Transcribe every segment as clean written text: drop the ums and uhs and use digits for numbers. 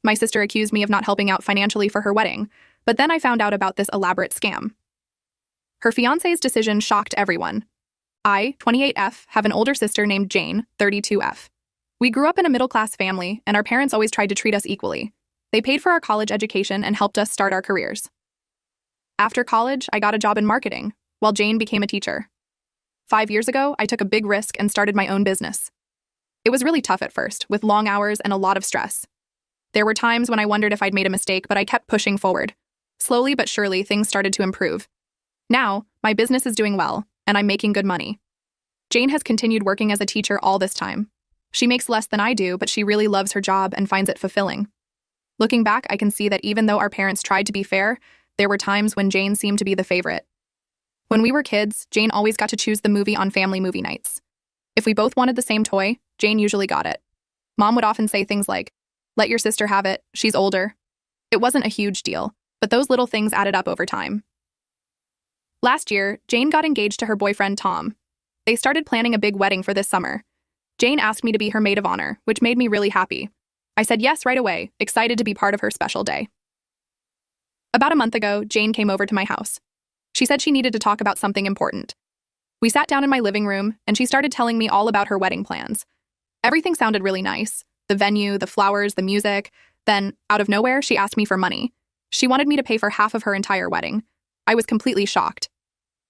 My sister accused me of not helping out financially for her wedding, but then I found out about this elaborate scam. Her fiancé's decision shocked everyone. I, 28F, have an older sister named Jane, 32F. We grew up in a middle-class family, and our parents always tried to treat us equally. They paid for our college education and helped us start our careers. After college, I got a job in marketing, while Jane became a teacher. 5 years ago, I took a big risk and started my own business. It was really tough at first, with long hours and a lot of stress. There were times when I wondered if I'd made a mistake, but I kept pushing forward. Slowly but surely, things started to improve. Now, my business is doing well, and I'm making good money. Jane has continued working as a teacher all this time. She makes less than I do, but she really loves her job and finds it fulfilling. Looking back, I can see that even though our parents tried to be fair, there were times when Jane seemed to be the favorite. When we were kids, Jane always got to choose the movie on family movie nights. If we both wanted the same toy, Jane usually got it. Mom would often say things like, "Let your sister have it, she's older." It wasn't a huge deal, but those little things added up over time. Last year, Jane got engaged to her boyfriend, Tom. They started planning a big wedding for this summer. Jane asked me to be her maid of honor, which made me really happy. I said yes right away, excited to be part of her special day. About a month ago, Jane came over to my house. She said she needed to talk about something important. We sat down in my living room, and she started telling me all about her wedding plans. Everything sounded really nice. The venue, the flowers, the music. Then, out of nowhere, she asked me for money. She wanted me to pay for half of her entire wedding. I was completely shocked.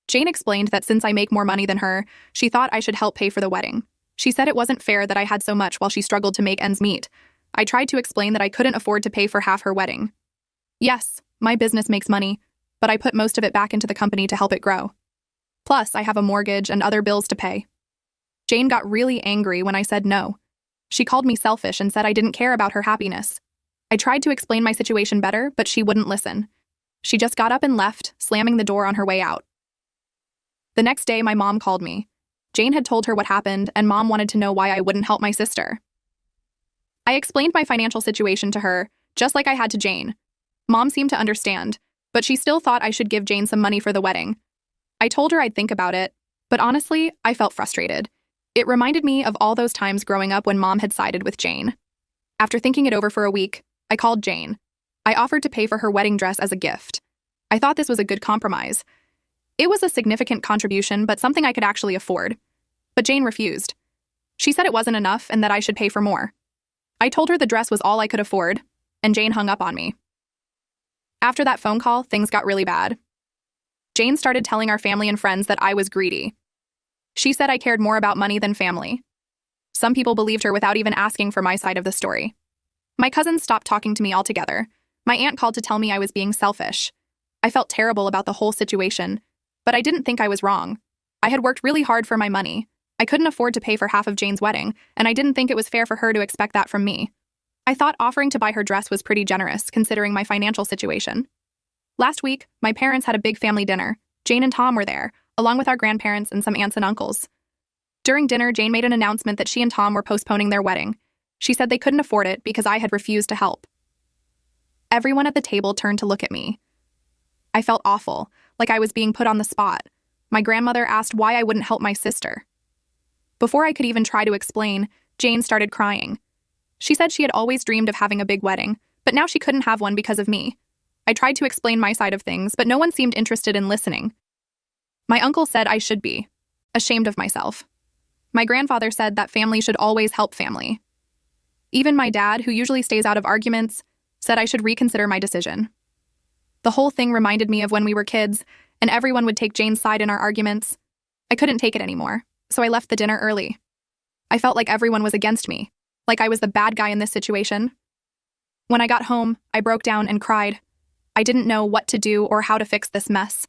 Jane explained that since I make more money than her, she thought I should help pay for the wedding. She said it wasn't fair that I had so much while she struggled to make ends meet. I tried to explain that I couldn't afford to pay for half her wedding. Yes, my business makes money, but I put most of it back into the company to help it grow. Plus, I have a mortgage and other bills to pay. Jane got really angry when I said no. She called me selfish and said I didn't care about her happiness. I tried to explain my situation better, but she wouldn't listen. She just got up and left, slamming the door on her way out. The next day, my mom called me. Jane had told her what happened, and Mom wanted to know why I wouldn't help my sister. I explained my financial situation to her, just like I had to Jane. Mom seemed to understand, but she still thought I should give Jane some money for the wedding. I told her I'd think about it, but honestly, I felt frustrated. It reminded me of all those times growing up when Mom had sided with Jane. After thinking it over for a week, I called Jane. I offered to pay for her wedding dress as a gift. I thought this was a good compromise. It was a significant contribution, but something I could actually afford. But Jane refused. She said it wasn't enough and that I should pay for more. I told her the dress was all I could afford, and Jane hung up on me. After that phone call, things got really bad. Jane started telling our family and friends that I was greedy. She said I cared more about money than family. Some people believed her without even asking for my side of the story. My cousins stopped talking to me altogether. My aunt called to tell me I was being selfish. I felt terrible about the whole situation, but I didn't think I was wrong. I had worked really hard for my money. I couldn't afford to pay for half of Jane's wedding, and I didn't think it was fair for her to expect that from me. I thought offering to buy her dress was pretty generous, considering my financial situation. Last week, my parents had a big family dinner. Jane and Tom were there, along with our grandparents and some aunts and uncles. During dinner, Jane made an announcement that she and Tom were postponing their wedding. She said they couldn't afford it because I had refused to help. Everyone at the table turned to look at me. I felt awful, like I was being put on the spot. My grandmother asked why I wouldn't help my sister. Before I could even try to explain, Jane started crying. She said she had always dreamed of having a big wedding, but now she couldn't have one because of me. I tried to explain my side of things, but no one seemed interested in listening. My uncle said I should be ashamed of myself. My grandfather said that family should always help family. Even my dad, who usually stays out of arguments, said I should reconsider my decision. The whole thing reminded me of when we were kids, and everyone would take Jane's side in our arguments. I couldn't take it anymore, so I left the dinner early. I felt like everyone was against me, like I was the bad guy in this situation. When I got home, I broke down and cried. I didn't know what to do or how to fix this mess.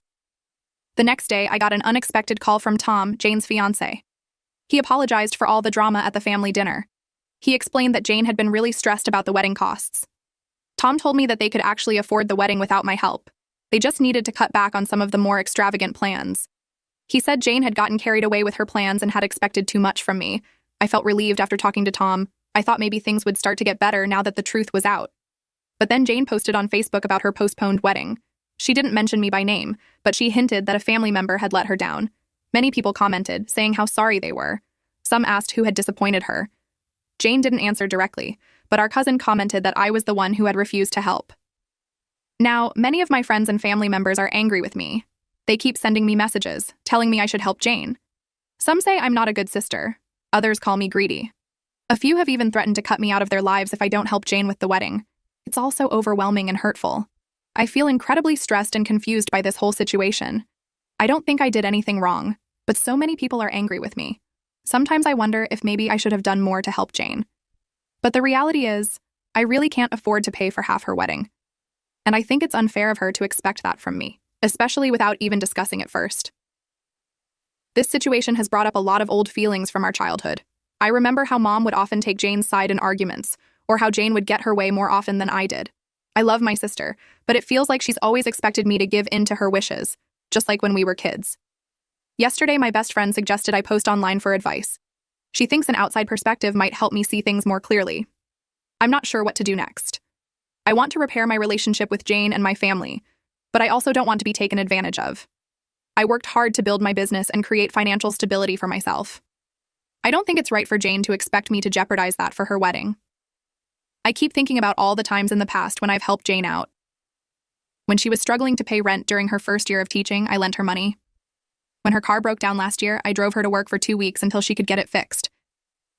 The next day, I got an unexpected call from Tom, Jane's fiancé. He apologized for all the drama at the family dinner. He explained that Jane had been really stressed about the wedding costs. Tom told me that they could actually afford the wedding without my help. They just needed to cut back on some of the more extravagant plans. He said Jane had gotten carried away with her plans and had expected too much from me. I felt relieved after talking to Tom. I thought maybe things would start to get better now that the truth was out. But then Jane posted on Facebook about her postponed wedding. She didn't mention me by name, but she hinted that a family member had let her down. Many people commented, saying how sorry they were. Some asked who had disappointed her. Jane didn't answer directly, but our cousin commented that I was the one who had refused to help. Now, many of my friends and family members are angry with me. They keep sending me messages, telling me I should help Jane. Some say I'm not a good sister. Others call me greedy. A few have even threatened to cut me out of their lives if I don't help Jane with the wedding. It's all so overwhelming and hurtful. I feel incredibly stressed and confused by this whole situation. I don't think I did anything wrong, but so many people are angry with me. Sometimes I wonder if maybe I should have done more to help Jane. But the reality is, I really can't afford to pay for half her wedding. And I think it's unfair of her to expect that from me, especially without even discussing it first. This situation has brought up a lot of old feelings from our childhood. I remember how Mom would often take Jane's side in arguments, or how Jane would get her way more often than I did. I love my sister, but it feels like she's always expected me to give in to her wishes, just like when we were kids. Yesterday, my best friend suggested I post online for advice. She thinks an outside perspective might help me see things more clearly. I'm not sure what to do next. I want to repair my relationship with Jane and my family, but I also don't want to be taken advantage of. I worked hard to build my business and create financial stability for myself. I don't think it's right for Jane to expect me to jeopardize that for her wedding. I keep thinking about all the times in the past when I've helped Jane out. When she was struggling to pay rent during her first year of teaching, I lent her money. When her car broke down last year, I drove her to work for 2 weeks until she could get it fixed.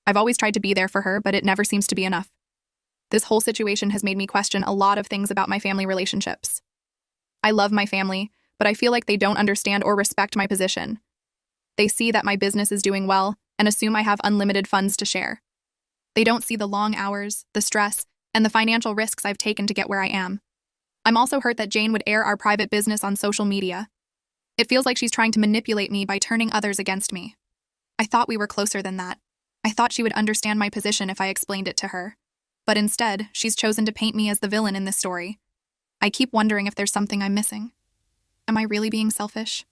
I've always tried to be there for her, but it never seems to be enough. This whole situation has made me question a lot of things about my family relationships. I love my family, but I feel like they don't understand or respect my position. They see that my business is doing well and assume I have unlimited funds to share. They don't see the long hours, the stress, and the financial risks I've taken to get where I am. I'm also hurt that Jane would air our private business on social media. It feels like she's trying to manipulate me by turning others against me. I thought we were closer than that. I thought she would understand my position if I explained it to her. But instead, she's chosen to paint me as the villain in this story. I keep wondering if there's something I'm missing. Am I really being selfish?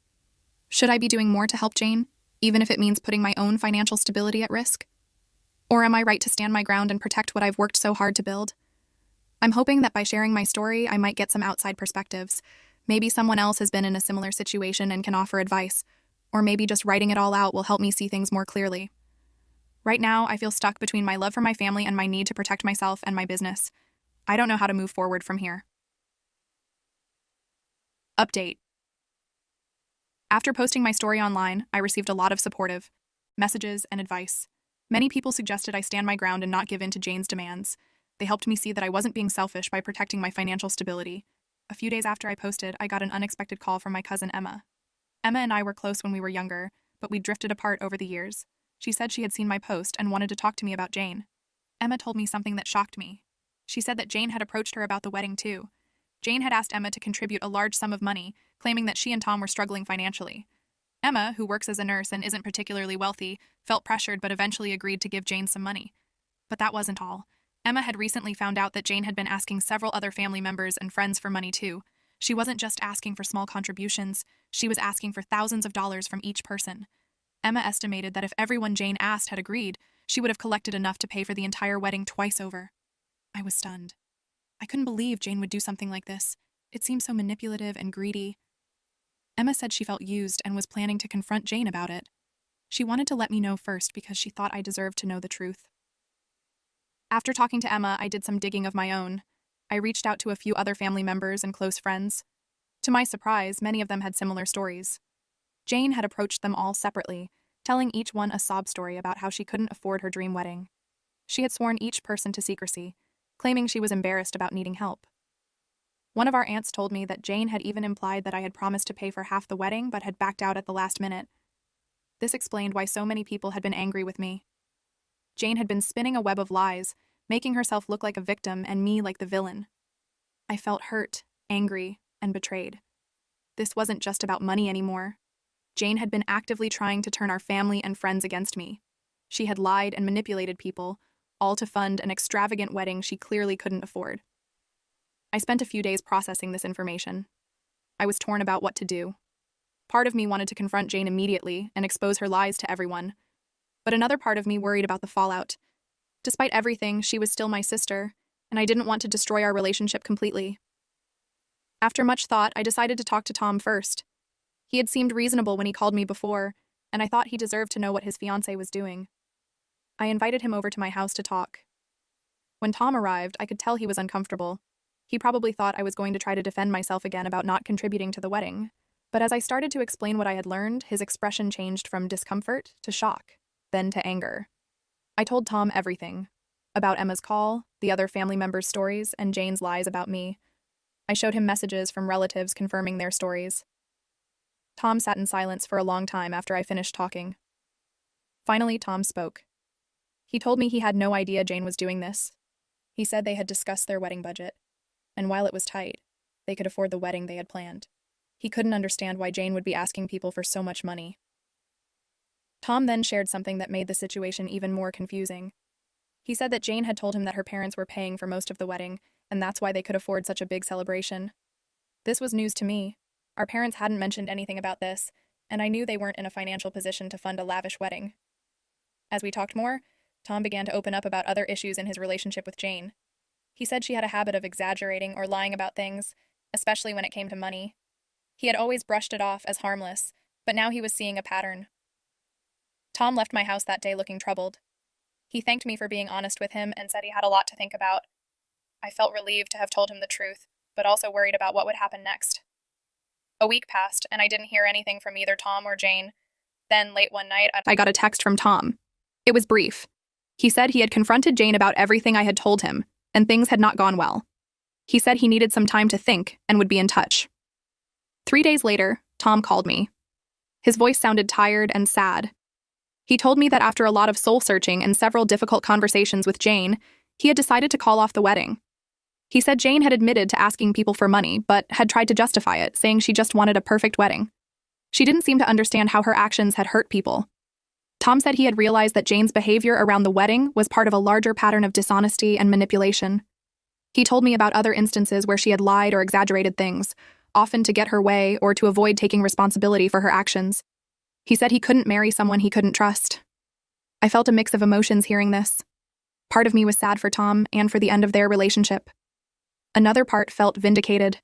Should I be doing more to help Jane, even if it means putting my own financial stability at risk? Or am I right to stand my ground and protect what I've worked so hard to build? I'm hoping that by sharing my story, I might get some outside perspectives. Maybe someone else has been in a similar situation and can offer advice. Or maybe just writing it all out will help me see things more clearly. Right now, I feel stuck between my love for my family and my need to protect myself and my business. I don't know how to move forward from here. Update. After posting my story online, I received a lot of supportive messages and advice. Many people suggested I stand my ground and not give in to Jane's demands. They helped me see that I wasn't being selfish by protecting my financial stability. A few days after I posted, I got an unexpected call from my cousin Emma. Emma and I were close when we were younger, but we drifted apart over the years. She said she had seen my post and wanted to talk to me about Jane. Emma told me something that shocked me. She said that Jane had approached her about the wedding too. Jane had asked Emma to contribute a large sum of money, claiming that she and Tom were struggling financially. Emma, who works as a nurse and isn't particularly wealthy, felt pressured but eventually agreed to give Jane some money. But that wasn't all. Emma had recently found out that Jane had been asking several other family members and friends for money too. She wasn't just asking for small contributions, she was asking for thousands of dollars from each person. Emma estimated that if everyone Jane asked had agreed, she would have collected enough to pay for the entire wedding twice over. I was stunned. I couldn't believe Jane would do something like this. It seemed so manipulative and greedy. Emma said she felt used and was planning to confront Jane about it. She wanted to let me know first because she thought I deserved to know the truth. After talking to Emma, I did some digging of my own. I reached out to a few other family members and close friends. To my surprise, many of them had similar stories. Jane had approached them all separately, telling each one a sob story about how she couldn't afford her dream wedding. She had sworn each person to secrecy, claiming she was embarrassed about needing help. One of our aunts told me that Jane had even implied that I had promised to pay for half the wedding but had backed out at the last minute. This explained why so many people had been angry with me. Jane had been spinning a web of lies, making herself look like a victim and me like the villain. I felt hurt, angry, and betrayed. This wasn't just about money anymore. Jane had been actively trying to turn our family and friends against me. She had lied and manipulated people, all to fund an extravagant wedding she clearly couldn't afford. I spent a few days processing this information. I was torn about what to do. Part of me wanted to confront Jane immediately and expose her lies to everyone, but another part of me worried about the fallout. Despite everything, she was still my sister, and I didn't want to destroy our relationship completely. After much thought, I decided to talk to Tom first. He had seemed reasonable when he called me before, and I thought he deserved to know what his fiancé was doing. I invited him over to my house to talk. When Tom arrived, I could tell he was uncomfortable. He probably thought I was going to try to defend myself again about not contributing to the wedding. But as I started to explain what I had learned, his expression changed from discomfort to shock, then to anger. I told Tom everything. About Emma's call, the other family members' stories, and Jane's lies about me. I showed him messages from relatives confirming their stories. Tom sat in silence for a long time after I finished talking. Finally, Tom spoke. He told me he had no idea Jane was doing this. He said they had discussed their wedding budget, and while it was tight, they could afford the wedding they had planned. He couldn't understand why Jane would be asking people for so much money. Tom then shared something that made the situation even more confusing. He said that Jane had told him that her parents were paying for most of the wedding, and that's why they could afford such a big celebration. This was news to me. Our parents hadn't mentioned anything about this, and I knew they weren't in a financial position to fund a lavish wedding. As we talked more, Tom began to open up about other issues in his relationship with Jane. He said she had a habit of exaggerating or lying about things, especially when it came to money. He had always brushed it off as harmless, but now he was seeing a pattern. Tom left my house that day looking troubled. He thanked me for being honest with him and said he had a lot to think about. I felt relieved to have told him the truth, but also worried about what would happen next. A week passed, and I didn't hear anything from either Tom or Jane. Then, late one night, I got a text from Tom. It was brief. He said he had confronted Jane about everything I had told him, and things had not gone well. He said he needed some time to think and would be in touch. 3 days later, Tom called me. His voice sounded tired and sad. He told me that after a lot of soul-searching and several difficult conversations with Jane, he had decided to call off the wedding. He said Jane had admitted to asking people for money, but had tried to justify it, saying she just wanted a perfect wedding. She didn't seem to understand how her actions had hurt people. Tom said he had realized that Jane's behavior around the wedding was part of a larger pattern of dishonesty and manipulation. He told me about other instances where she had lied or exaggerated things, often to get her way or to avoid taking responsibility for her actions. He said he couldn't marry someone he couldn't trust. I felt a mix of emotions hearing this. Part of me was sad for Tom and for the end of their relationship. Another part felt vindicated.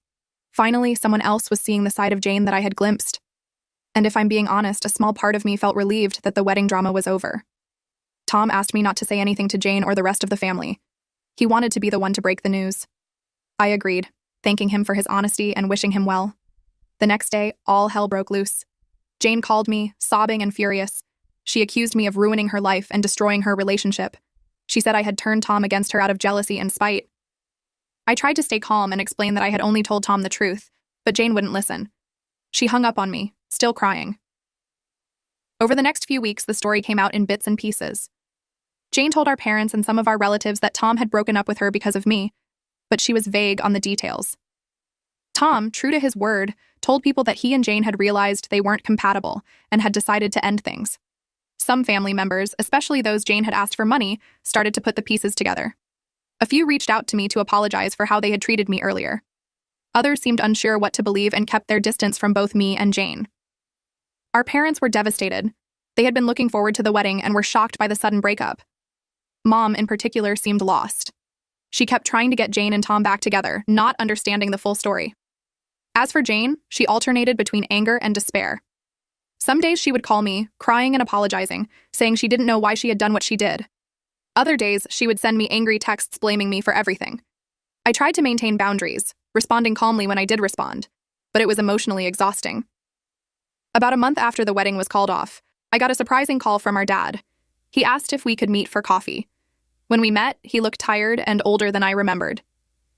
Finally, someone else was seeing the side of Jane that I had glimpsed. And if I'm being honest, a small part of me felt relieved that the wedding drama was over. Tom asked me not to say anything to Jane or the rest of the family. He wanted to be the one to break the news. I agreed, thanking him for his honesty and wishing him well. The next day, all hell broke loose. Jane called me, sobbing and furious. She accused me of ruining her life and destroying her relationship. She said I had turned Tom against her out of jealousy and spite. I tried to stay calm and explain that I had only told Tom the truth, but Jane wouldn't listen. She hung up on me, still crying. Over the next few weeks, the story came out in bits and pieces. Jane told our parents and some of our relatives that Tom had broken up with her because of me, but she was vague on the details. Tom, true to his word, told people that he and Jane had realized they weren't compatible and had decided to end things. Some family members, especially those Jane had asked for money, started to put the pieces together. A few reached out to me to apologize for how they had treated me earlier. Others seemed unsure what to believe and kept their distance from both me and Jane. Our parents were devastated. They had been looking forward to the wedding and were shocked by the sudden breakup. Mom, in particular, seemed lost. She kept trying to get Jane and Tom back together, not understanding the full story. As for Jane, she alternated between anger and despair. Some days she would call me, crying and apologizing, saying she didn't know why she had done what she did. Other days, she would send me angry texts blaming me for everything. I tried to maintain boundaries, responding calmly when I did respond, but it was emotionally exhausting. About a month after the wedding was called off, I got a surprising call from our dad. He asked if we could meet for coffee. When we met, he looked tired and older than I remembered.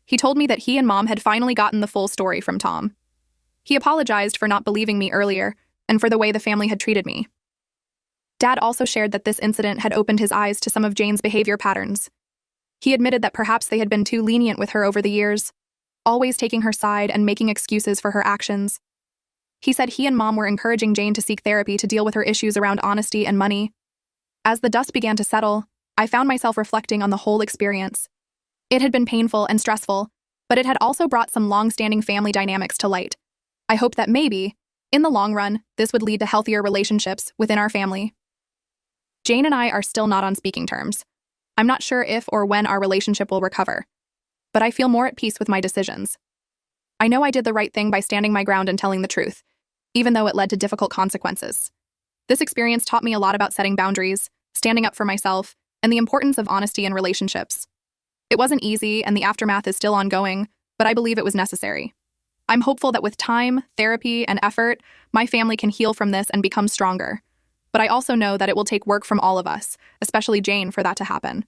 He told me that he and Mom had finally gotten the full story from Tom. He apologized for not believing me earlier and for the way the family had treated me. Dad also shared that this incident had opened his eyes to some of Jane's behavior patterns. He admitted that perhaps they had been too lenient with her over the years, always taking her side and making excuses for her actions. He said he and Mom were encouraging Jane to seek therapy to deal with her issues around honesty and money. As the dust began to settle, I found myself reflecting on the whole experience. It had been painful and stressful, but it had also brought some long-standing family dynamics to light. I hoped that maybe, in the long run, this would lead to healthier relationships within our family. Jane and I are still not on speaking terms. I'm not sure if or when our relationship will recover, but I feel more at peace with my decisions. I know I did the right thing by standing my ground and telling the truth, even though it led to difficult consequences. This experience taught me a lot about setting boundaries, standing up for myself, and the importance of honesty in relationships. It wasn't easy, and the aftermath is still ongoing, but I believe it was necessary. I'm hopeful that with time, therapy, and effort, my family can heal from this and become stronger. But I also know that it will take work from all of us, especially Jane, for that to happen.